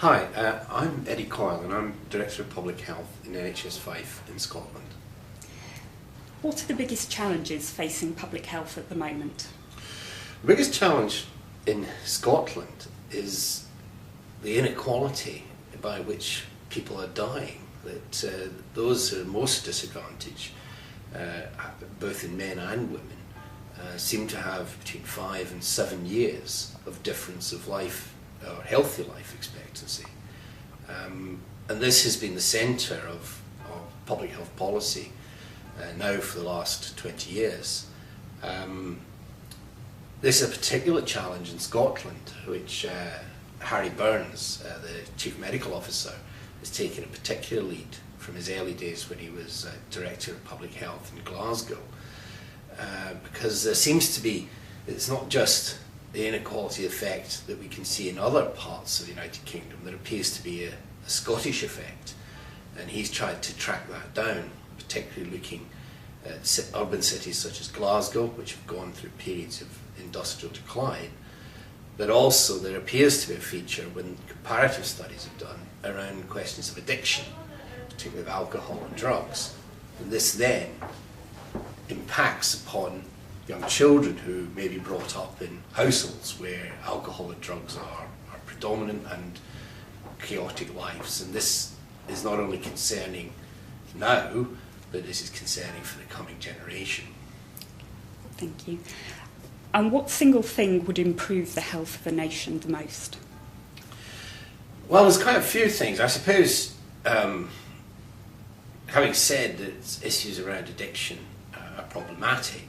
Hi, I'm Eddie Coyle and I'm Director of Public Health in NHS Fife in Scotland. What are the biggest challenges facing public health at the moment? The biggest challenge in Scotland is the inequality by which people are dying, that those who are most disadvantaged, both in men and women, seem to have between 5 and 7 years of difference of life, or healthy life expectancy. And this has been the centre of public health policy now for the last 20 years. This is a particular challenge in Scotland, which Harry Burns, the Chief Medical Officer, has taken a particular lead from his early days when he was Director of Public Health in Glasgow. Because there seems to be, it's not just the inequality effect that we can see in other parts of the United Kingdom, there appears to be a Scottish effect, and he's tried to track that down, particularly looking at urban cities such as Glasgow, which have gone through periods of industrial decline, but also there appears to be a feature when comparative studies are done around questions of addiction, particularly of alcohol and drugs, and this then impacts upon young children who may be brought up in households where alcohol and drugs are predominant and chaotic lives. And this is not only concerning now, but this is concerning for the coming generation. Thank you. And what single thing would improve the health of a nation the most? Well, there's quite a few things. I suppose, having said that issues around addiction are problematic,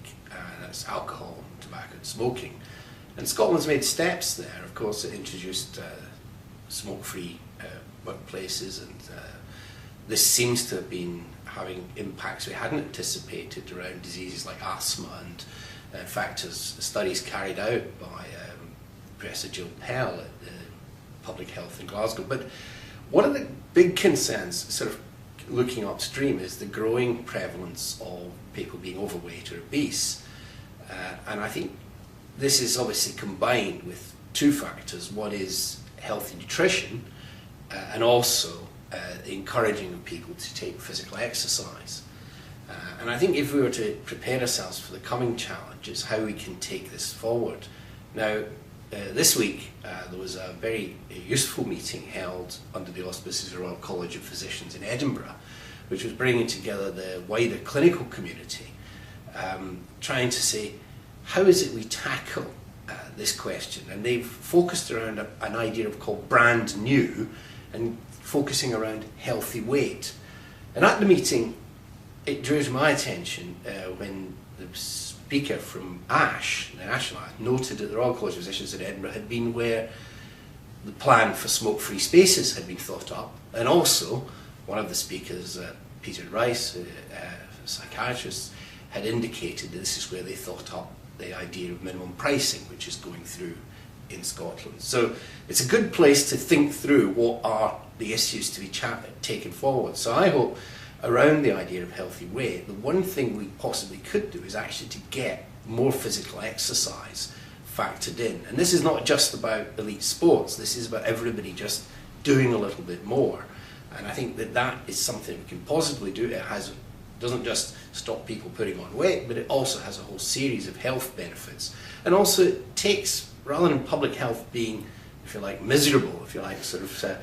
that's alcohol, tobacco and smoking. And Scotland's made steps there. Of course, it introduced smoke-free workplaces, and this seems to have been having impacts we hadn't anticipated around diseases like asthma, and in fact, as studies carried out by Professor Jill Pell at the Public Health in Glasgow. But one of the big concerns, sort of looking upstream, is the growing prevalence of people being overweight or obese. And I think this is obviously combined with two factors. One is healthy nutrition, and also encouraging people to take physical exercise. And I think if we were to prepare ourselves for the coming challenges, how we can take this forward. Now, this week there was a very useful meeting held under the auspices of the Royal College of Physicians in Edinburgh, which was bringing together the wider clinical community, trying to say, how is it we tackle this question? And they've focused around an idea called brand new, and focusing around healthy weight. And at the meeting, it drew to my attention when the speaker from ASH, the National ASH, noted that the Royal College of Physicians in Edinburgh had been where the plan for smoke-free spaces had been thought up, and also one of the speakers, Peter Rice, a psychiatrist, had indicated that this is where they thought up the idea of minimum pricing, which is going through in Scotland. So it's a good place to think through what are the issues to be taken forward. So I hope around the idea of healthy weight, the one thing we possibly could do is actually to get more physical exercise factored in. And this is not just about elite sports, this is about everybody just doing a little bit more. And I think that that is something we can positively do. It doesn't just stop people putting on weight, but it also has a whole series of health benefits. And also it takes, rather than public health being, if you like, miserable, if you like, sort of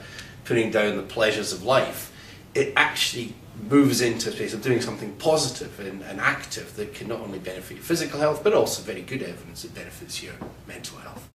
putting down the pleasures of life, it actually moves into a space of doing something positive and active that can not only benefit your physical health, but also very good evidence it benefits your mental health.